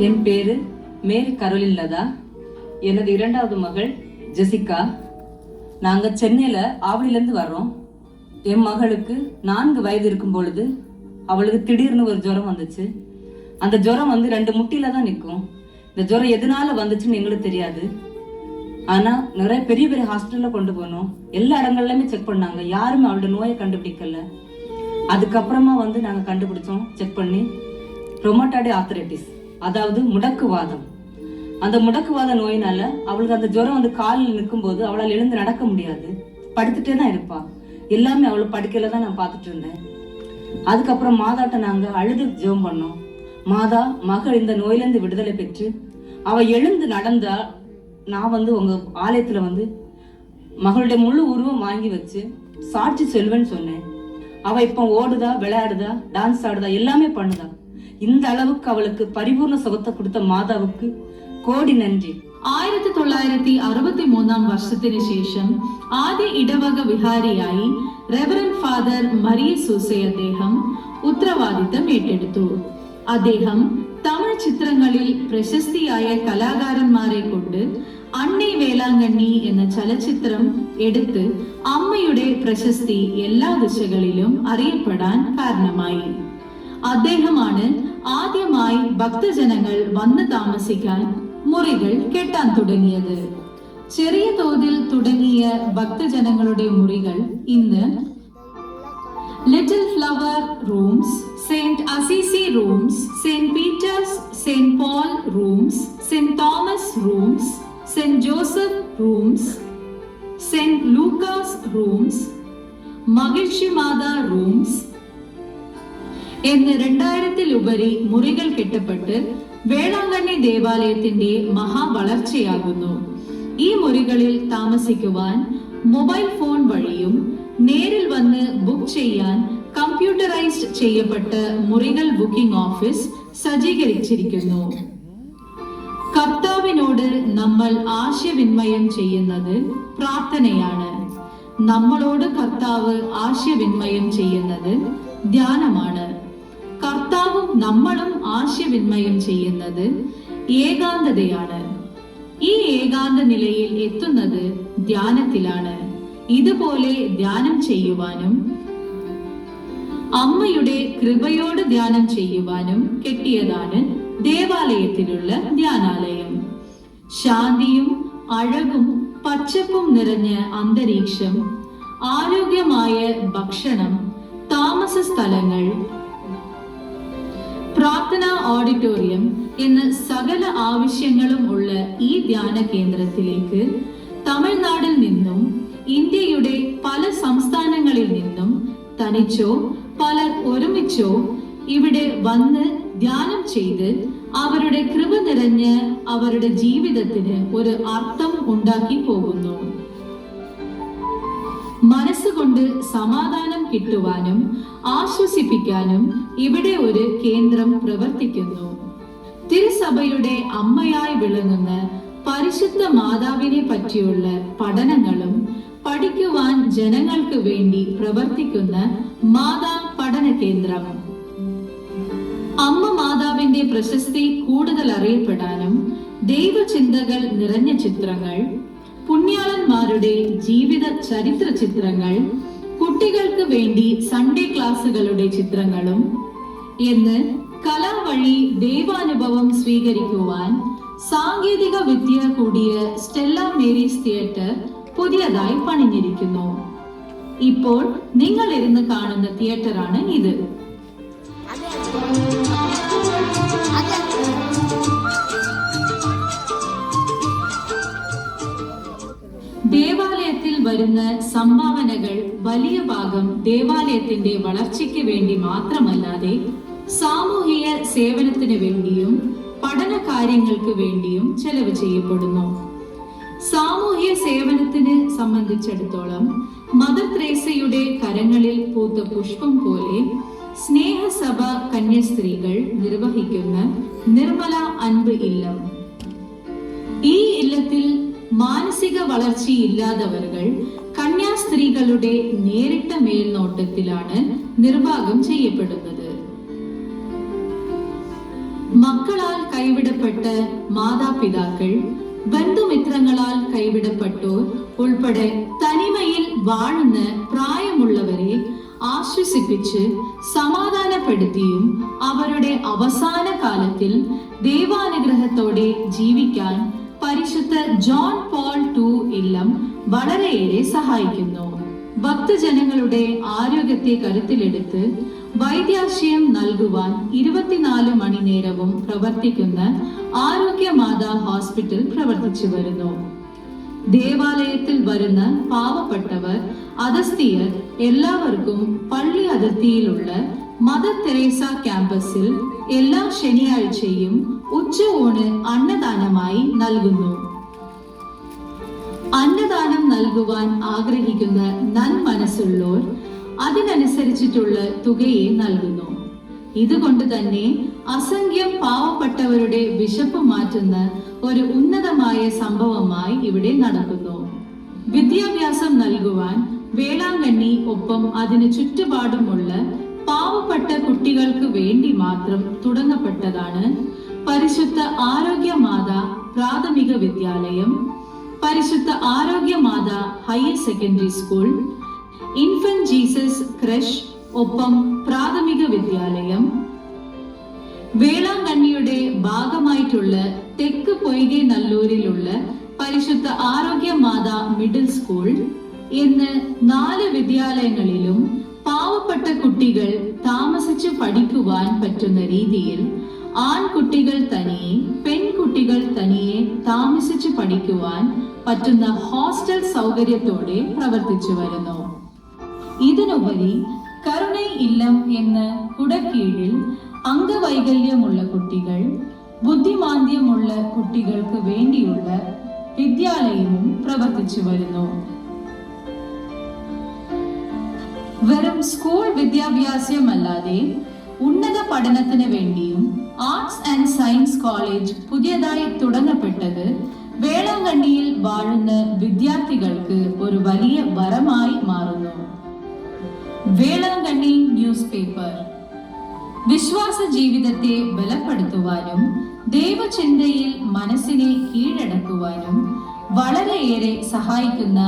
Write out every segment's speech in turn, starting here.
என் பேரு மேரி கரோலின் லதா. எனது இரண்டாவது மகள் ஜெசிகா. நாங்கள் சென்னையில் ஆவடியிலேருந்து வர்றோம். என் மகளுக்கு 4 வயது இருக்கும் பொழுது அவளுக்கு திடீர்னு ஒரு ஜுரம் வந்துச்சு. அந்த ஜுரம் 2 முட்டியில தான் நிற்கும். இந்த ஜுரம் எதனால வந்துச்சுன்னு எங்களுக்கு தெரியாது. ஆனால் நிறைய பெரிய பெரிய ஹாஸ்பிட்டலில் கொண்டு போனோம். எல்லா இடங்கள்லையுமே செக் பண்ணாங்க. யாருமே அவளோட நோயை கண்டுபிடிக்கல. அதுக்கப்புறமா நாங்கள் கண்டுபிடிச்சோம் செக் பண்ணி, ரொமட்டாய்டு ஆர்த்ரைட்டிஸ், அதாவது முடக்குவாதம். அந்த முடக்குவாத நோயினால அவளுக்கு அந்த ஜுரம் காலில் நிற்கும் போது அவளால் எழுந்து நடக்க முடியாது, படுத்துட்டே தான் இருப்பா. எல்லாமே அவளை படுக்கையில தான் நான் பார்த்துட்டு இருந்தேன். அதுக்கப்புறம் மாதாட்ட நாங்கள் அழுது ஜெபம் பண்ணோம். மாதா, மகள் இந்த நோயிலேருந்து விடுதலை பெற்று அவ எழுந்து நடந்தா நான் உங்க ஆலயத்துல மகளுடைய முழு உருவம் வாங்கி வச்சு சாட்சி சொல்வேன்னு சொன்னேன். அவ இப்ப ஓடுதா, விளையாடுதா, டான்ஸ் ஆடுதா, எல்லாமே பண்ணுதா. இந்த அளவுக்கு அவளுக்கு பரிபூர்ண சுகத்தை കൊടുത്ത മാതാവുക്ക് കോടി നന്ദി. 1963 വർഷത്തിന് ശേഷം ആദ്യ ഇടവക വിഹാരിയായി റെവറൻഡ് ഫാദർ മരിയ സൂസെ അദ്ദേഹം ഉത്തരവാദിത്തം ഏറ്റെടുത്തു. അദ്ദേഹം തമിഴ് ചിത്രങ്ങളിൽ പ്രശസ്തിയായ കലാകാരന്മാരെ കൊണ്ട് അണ്ണി വേലാങ്കണ്ണി എന്ന ചലച്ചിത്രം എടുത്ത് അമ്മയുടെ പ്രശസ്തി എല്ലാ ദിശകളിലും അറിയപ്പെടാൻ കാരണമായി. അദ്ദേഹമാണ് ആദ്യമായി ഭക്തജനങ്ങൾ വന്ന് താമസിക്കാൻ മുറികൾ കെട്ടാൻ തുടങ്ങിയത്. ചെറിയ തോതിൽ തുടങ്ങിയ ഭക്തജനങ്ങളുടെ മുറികൾ ഇന്ന് Little Flower rooms, Saint Assisi rooms, Saint Peter's, Saint Paul rooms, Saint Thomas rooms, Saint Joseph rooms, Saint Lucas rooms, മഹിഴ്ചി മാതാ റൂംസ് എന്ന് 2000-ലുപരി മുറികൾ കെട്ടപ്പെട്ട് വേളാങ്കണ്ണി ദേവാലയത്തിന്റെ മഹാവളർച്ചയാകുന്നു. ഈ മുറികളിൽ താമസിക്കുവാൻ മൊബൈൽ ഫോൺ വഴിയും നേരിൽ വന്ന് ബുക്ക് ചെയ്യാൻ കമ്പ്യൂട്ടറൈസ്ഡ് ചെയ്യപ്പെട്ട മുറികൾ ബുക്കിംഗ് ഓഫീസ് സജ്ജീകരിച്ചിരിക്കുന്നു. കർത്താവിനോട് നമ്മൾ ആശയവിനിമയം ചെയ്യുന്നത് പ്രാർത്ഥനയാണ്. നമ്മളോട് കർത്താവ് ആശയവിനിമയം ചെയ്യുന്നത് ധ്യാനമാണ്. കർത്താവും നമ്മളും ആശയവിനിമയം ചെയ്യുന്നത് ഏകാന്തതയാണ്. ഈ ഏകാന്ത നിലയിൽ എത്തുന്നത് ധ്യാനത്തിലാണ്. ഇതുപോലെ ധ്യാനം ചെയ്യുവാനും അമ്മയുടെ കൃപയോട് ധ്യാനം ചെയ്യുവാനും കെട്ടിയതാണ് ദേവാലയത്തിലുള്ള ധ്യാനാലയം. ശാന്തിയും അഴകും പച്ചപ്പും നിറഞ്ഞ അന്തരീക്ഷം, ആരോഗ്യമായ ഭക്ഷണം, താമസ സ്ഥലങ്ങൾ, പ്രാർത്ഥനാ ഓഡിറ്റോറിയം എന്ന സകല ആവശ്യങ്ങളും ഉള്ള ഈ ധ്യാന കേന്ദ്രത്തിലേക്ക് തമിഴ്നാട്ടിൽ നിന്നും ഇന്ത്യയുടെ പല സംസ്ഥാനങ്ങളിൽ നിന്നും തനിച്ചോ പലർ ഒരുമിച്ചോ ഇവിടെ വന്ന് ധ്യാനം ചെയ്ത് അവരുടെ കൃപ നിറഞ്ഞ് അവരുടെ ജീവിതത്തിന് ഒരു അർത്ഥം ഉണ്ടാക്കി പോകുന്നു. മനസ്സുകൊണ്ട് സമാധാനം കിട്ടുവാനും ആശ്വസിപ്പിക്കാനും ഇവിടെ ഒരു കേന്ദ്രം പ്രവർത്തിക്കുന്നു. തിരുസഭയുടെ അമ്മയായി വിളങ്ങുന്ന പരിശുദ്ധ മാതാവിനെ പറ്റിയുള്ള പഠനങ്ങളും പഠിക്കുവാൻ ജനങ്ങൾക്ക് വേണ്ടി പ്രവർത്തിക്കുന്ന മാതാ പഠന കേന്ദ്രം. അമ്മ മാതാവിന്റെ പ്രശസ്തി കൂടുതൽ അറിയപ്പെടാനും ദൈവചിന്തകൾ നിറഞ്ഞ ചിത്രങ്ങൾ, പുണ്യാളന്മാരുടെ ജീവിത ചരിത്ര ചിത്രങ്ങൾ, കുട്ടികൾക്ക് വേണ്ടി സൺഡേ ക്ലാസുകളുടെ ചിത്രങ്ങളും എന്ന് കലാ വഴി ദൈവാനുഭവം സ്വീകരിക്കുവാൻ സാങ്കേതിക വിദ്യ കൂടിയ സ്റ്റെല്ല മേരീസ് തിയേറ്റർ പുതിയതായി പണിഞ്ഞിരിക്കുന്നു. ഇപ്പോൾ നിങ്ങൾ ഇരുന്ന് കാണുന്ന തിയേറ്ററാണ് ഇത്. ദേവാലയത്തിൽ വരുന്ന സംഭാവനകൾ വലിയ ഭാഗം ദേവാലയത്തിന്റെ വളർച്ചയ്ക്ക് വേണ്ടി മാത്രമല്ലാതെ സാമൂഹിക സേവനത്തിന് വേണ്ടിയും പഠന കാര്യങ്ങൾക്ക് വേണ്ടിയും ചെലവ് ചെയ്യപ്പെടുന്നു. സാമൂഹിക സേവനത്തിന് സംബന്ധിച്ചിടത്തോളം മദർ തെരേസയുടെ കരങ്ങളിൽ പൂത്ത പുഷ്പം പോലെ സ്നേഹസഭ കന്യാസ്ത്രീകൾ നിർവഹിക്കുന്ന നിർമ്മല അൻപ് ഇല്ലം. ഈ ഇല്ലത്തിൽ മാനസിക വളർച്ചയില്ലാത്തവர்கள் കന്യാസ്ത്രീകളുടെ നേരിട്ട മേൽനോട്ടത്തിലാണ് നിർവാഹം ചെയ്യപ്പെടുന്നത്. മക്കളാൽ കൈവിടപ്പെട്ട മാതാപിതാക്കൾ, ബന്ധുമിത്രങ്ങളാൽ കൈവിടപ്പെട്ടോർ ഉൾപ്പെടെ തനിമയിൽ വാഴുന്ന പ്രായമുള്ളവരെ ആശ്വസിപ്പിച്ച് സമാധാനപ്പെടുത്തിയും അവരുടെ അവസാന കാലത്തിൽ ദൈവാനുഗ്രഹത്തോടെ ജീവിക്കാൻ പരിശുദ്ധ ജോൺ പോൾ II ഇല്ലം വളരെയേറെ സഹായിക്കുന്നു. ഭക്തജനങ്ങളുടെ ആരോഗ്യത്തെ കരുത്തിലെടുത്ത് വൈദ്യാശ്രയം നൽകുവാൻ 24 മണിനേരവും പ്രവർത്തിക്കുന്ന ആരോഗ്യമാതാ ഹോസ്പിറ്റൽ പ്രവർത്തിച്ചു വരുന്നു. ദേവാലയത്തിൽ വരുന്ന പാവപ്പെട്ടവർ, അധസ്ഥിയർ എല്ലാവർക്കും പള്ളി അതിർത്തിയിലുള്ള മദർ തെരേസ ക്യാമ്പസിൽ എല്ലാ ശനിയാഴ്ചയും ഉച്ചയൂണ് അന്നദാനമായി നൽകുന്നു. അന്നദാനം നൽകുവാൻ ആഗ്രഹിക്കുന്ന നന്മനസ്സുള്ളോർ അതിനനുസരിച്ചിട്ടുള്ള തുകയെ നൽകുന്നു. ഇതുകൊണ്ട് തന്നെ അസംഖ്യം പാവപ്പെട്ടവരുടെ വിശപ്പ് മാറ്റുന്ന ഒരു ഉന്നതമായ സംഭവമായി ഇവിടെ നടക്കുന്നു. വിദ്യാഭ്യാസം നൽകുവാൻ വേളാങ്കണ്ണി ഒപ്പം അതിന് ചുറ്റുപാടുമുള്ള പാവപ്പെട്ട കുട്ടികൾക്ക് വേണ്ടി മാത്രം തുടങ്ങപ്പെട്ടതാണ് പരിശുദ്ധ ആരോഗ്യമാതാ പ്രാഥമിക വിദ്യാലയം, പരിശുദ്ധ Arogyamata higher secondary school, Infant Jesus creche ഒപ്പം പ്രാഥമിക വിദ്യാലയം, വേളാങ്കണ്ണിയുടെ ഭാഗമായിട്ടുള്ള തെക്ക് പൊയ്കെ നല്ലൂരിലുള്ള പരിശുദ്ധ ആരോഗ്യമാതാ മിഡിൽ സ്കൂൾ എന്ന് 4 വിദ്യാലയങ്ങളിലും പാവപ്പെട്ട കുട്ടികൾ താമസിച്ച് പഠിക്കുവാൻ പറ്റുന്ന രീതിയിൽ ആൺകുട്ടികൾ തനിയെ, പെൺകുട്ടികൾ തനിയെ താമസിച്ച് പഠിക്കുവാൻ പറ്റുന്ന ഹോസ്റ്റൽ സൗകര്യത്തോടെ പ്രവർത്തിച്ചു വരുന്നു. ഇതിനുപരി കരുണൈ ഇല്ലം എന്ന കുടക്കീഴിൽ അംഗവൈകല്യമുള്ള കുട്ടികൾ, ബുദ്ധിമാന്ദ്യമുള്ള കുട്ടികൾക്ക് വേണ്ടിയുള്ള വിദ്യാലയവും പ്രവർത്തിച്ചു വരുന്നു. വെറും സ്കൂൾ വിദ്യാഭ്യാസമല്ലാതെ ഉന്നത പഠനത്തിന് വേണ്ടിയും ആർട്സ് ആൻഡ് സയൻസ് കോളേജ് പുതിയതായി തുടങ്ങപ്പെട്ടത് വേളാങ്കണ്ണിയിൽ വാഴുന്ന വിദ്യാർത്ഥികൾക്ക് ഒരു വലിയ വരമായി മാറുന്നു. വേളാങ്കണ്ണി ന്യൂസ് പേപ്പർ വിശ്വാസ ജീവിതത്തെ ബലപ്പെടുത്തുവാനും ദൈവചിന്തയിൽ മനസ്സിനെ കീഴടക്കുവാനും വളരെയേറെ സഹായിക്കുന്ന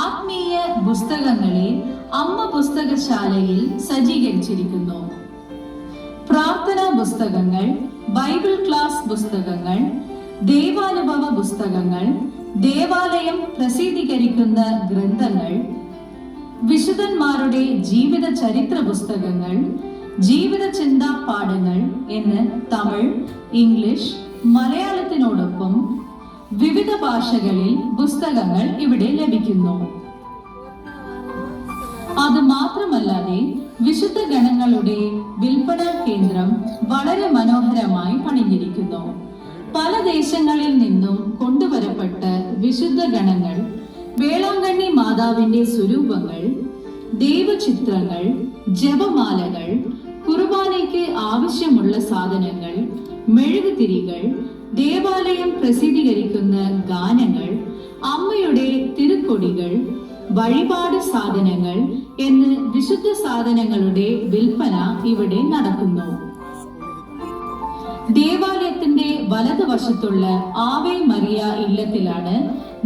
ആത്മീയ പുസ്തകങ്ങളെ അമ്മ പുസ്തകശാലയിൽ സജ്ജീകരിച്ചിരിക്കുന്നു. പ്രാർത്ഥനാ പുസ്തകങ്ങൾ, ബൈബിൾ ക്ലാസ് പുസ്തകങ്ങൾ, ദൈവാനുഭവ പുസ്തകങ്ങൾ, ദേവാലയം പ്രസിദ്ധീകരിക്കുന്ന ഗ്രന്ഥങ്ങൾ, വിശുദ്ധന്മാരുടെ ജീവിത ചരിത്ര പുസ്തകങ്ങൾ, ജീവിത ചിന്താ പാഠങ്ങൾ എന്ന് തമിഴ്, ഇംഗ്ലീഷ്, മലയാളത്തിനോടൊപ്പം വിവിധ ഭാഷകളിൽ പുസ്തകങ്ങൾ ഇവിടെ ലഭിക്കുന്നു. അത് മാത്രമല്ലാതെ വിശുദ്ധ ഗണങ്ങളുടെ വിൽപ്പന കേന്ദ്രം വളരെ മനോഹരമായി പണിഞ്ഞിരിക്കുന്നു. പല ദേശങ്ങളിൽ നിന്നും കൊണ്ടുവരപ്പെട്ട വിശുദ്ധ ഗണങ്ങൾ, വേളാങ്കണ്ണി മാതാവിന്റെ സ്വരൂപങ്ങൾ, ദൈവചിത്രങ്ങൾ, ജപമാലകൾ, കുർബാനയ്ക്ക് ആവശ്യമുള്ള സാധനങ്ങൾ, മെഴുകുതിരികൾ, ദേവാലയം പ്രസിദ്ധീകരിക്കുന്ന ഗാനങ്ങൾ, അമ്മയുടെ തിരുക്കൊടികൾ, വഴിപാട് സാധനങ്ങൾ എന്ന് വിശുദ്ധ സാധനങ്ങളുടെ വിൽപ്പന ഇവിടെ നടക്കുന്നു. ദേവാലയത്തിന്റെ വലതുവശത്തുള്ള ആവേ മരിയ ഇല്ലത്തിലാണ്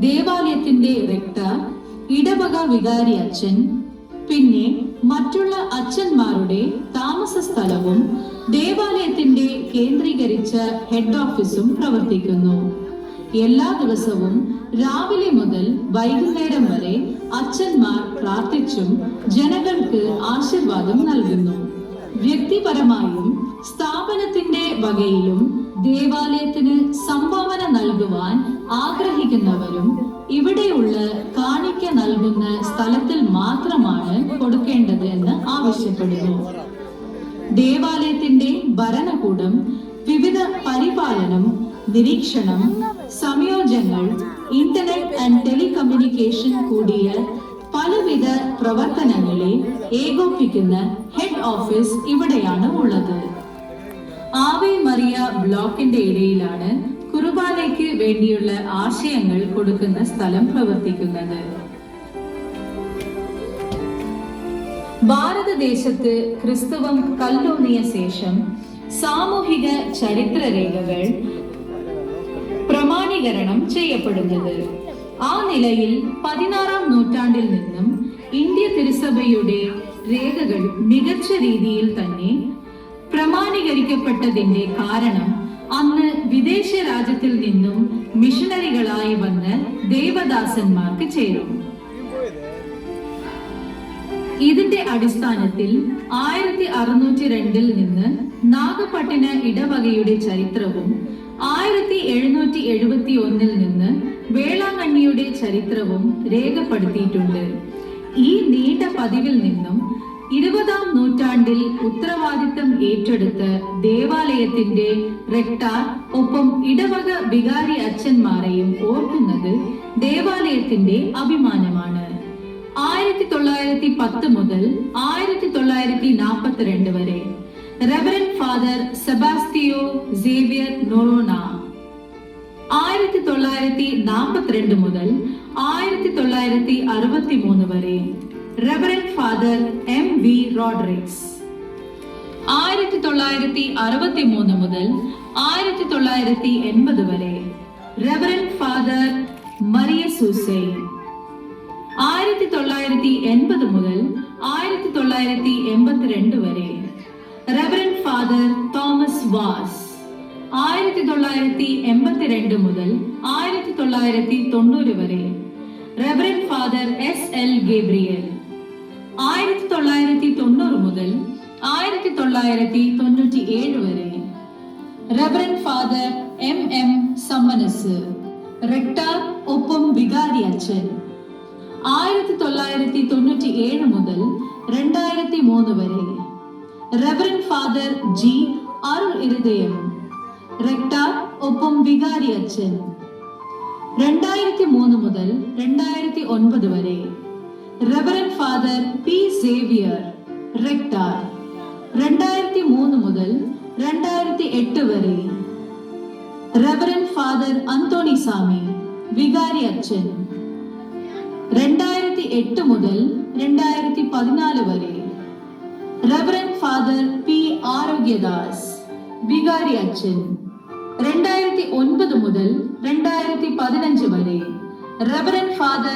ദേവാലയത്തിന്റെ റെക്ടർ, ഇടവക വികാരി അച്ഛൻ, പിന്നെ മറ്റുള്ള അച്ഛന്മാരുടെ താമസ സ്ഥലവും ദേവാലയത്തിന്റെ കേന്ദ്രീകരിച്ച ഹെഡ് ഓഫീസും പ്രവർത്തിക്കുന്നു. എല്ലാ ദിവസവും രാവിലെ മുതൽ വൈകുന്നേരം വരെ അച്ഛന്മാർ പ്രാർത്ഥിച്ചും ജനങ്ങൾക്ക് ആശീർവാദം നൽകുന്നു. വ്യക്തിപരമായും സ്ഥാപനത്തിന്റെ വകയിലും ദേവാലയത്തിന് സംഭാവന നൽകുവാൻ ആഗ്രഹിക്കുന്നവരും ഇവിടെയുള്ള കാണിക്ക നൽകുന്ന സ്ഥലത്തിൽ മാത്രമാണ് കൊടുക്കേണ്ടത് എന്ന് ആവശ്യപ്പെടുന്നു. ദേവാലയത്തിന്റെ ഭരണകൂടം വിവിധ പരിപാലനം, നിരീക്ഷണം, സംയോജനങ്ങൾ, ഇന്റർനെറ്റ് ആൻഡ് ടെലികമ്മ്യൂണിക്കേഷൻ കൂടിയ പലവിധ പ്രവർത്തനങ്ങളെ ഏകോപിക്കുന്ന ഹെഡ് ഓഫീസ് ഇവിടെയാണ് ഉള്ളത്. ആവേ മറിയ ബ്ലോക്കിന്റെ ഇടയിലാണ് കുർബാനയ്ക്ക് വേണ്ടിയുള്ള ആശയങ്ങൾ കൊടുക്കുന്ന സ്ഥലം പ്രവർത്തിക്കുന്നത്. ഭാരതദേശത്ത് ക്രിസ്തുവം കല്ലൂന്നിയ ശേഷം സാമൂഹിക ചരിത്രരേഖകൾ പ്രമാണീകരണം ചെയ്യപ്പെടുന്നത്. ആ നിലയിൽ 16-ാം നൂറ്റാണ്ടിൽ നിന്നും ഇന്ത്യ തിരുസഭയുടെ രേഖകൾ മികച്ച രീതിയിൽ തന്നെ പ്രമാണീകരിക്കപ്പെട്ടതിന്റെ കാരണം അന്ന് വിദേശ രാജ്യത്തിൽ നിന്നും മിഷണറികളായി വന്ന് ദേവദാസന്മാർക്ക് ചേരും. ഇതിന്റെ അടിസ്ഥാനത്തിൽ 1602 നിന്ന് നാഗപട്ടിന ഇടവകയുടെ ചരിത്രവും 1771 നിന്ന് വേളാങ്കണ്ണിയുടെ ചരിത്രവും രേഖപ്പെടുത്തിയിട്ടുണ്ട്. ഈ നീണ്ട പതിവിൽ നിന്നും 20-ാം നൂറ്റാണ്ടിൽ ഉത്തരവാദിത്തം ഏറ്റെടുത്ത് ദേവാലയത്തിന്റെ റെക്ടാർ ഒപ്പം ഇടവക വികാരി അച്ഛന്മാരെയും ഓർക്കുന്നത് ദേവാലയത്തിന്റെ അഭിമാനമാണ്. 1910 മുതൽ 1942 വരെ റെവറൻഡ് ഫാദർ സെബാസ്റ്റിയോ സേവിയർ നൊറോണ, 1942 മുതൽ 1963 വരെ റെവറൻഡ് ഫാദർ M.V. റോഡ്രിക്സ്, 1963 മുതൽ 1980 വരെ റെവറൻഡ് ഫാദർ മറിയ സൂസെ, 1980 മുതൽ 1982 വരെ റെവറൻഡ് ഫാദർ തോമസ് വാസ്, 1982 മുതൽ 1990 വരെ റെവറൻഡ് ഫാദർ S.L. ഗേബ്രിയൽ, 1990 മുതൽ 1997 വരെ റെവറൻഡ് ഫാദർ M.M. സമ്മനസ്, റെക്ടാർ ഒപ്പം വികാരി അച്ഛൻ, 1997 മുതൽ 2003 വരെ റെവറൻഡ് ഫാദർ G. അരുൾ ഇരുദയം, റെക്ടാർ ഒപ്പം വികാരി അച്ഛൻ, 2003 മുതൽ 2009 വരെ റെവറൻഡ് ഫാദർ P. സേവിയർ, റെക്ടാർ, 2003 മുതൽ 2008 വരെ റെവറൻഡ് ഫാദർ അന്തോണി സാമി, വികാരി അച്ഛൻ, 2008 മുതൽ 2014 വരെ റെവറൻഡ് ഫാദർ P. ആരോഗ്യദാസ്, വികാരി അച്ഛൻ, 2009 മുതൽ 2015 വരെ റെവറൻഡ് ഫാദർ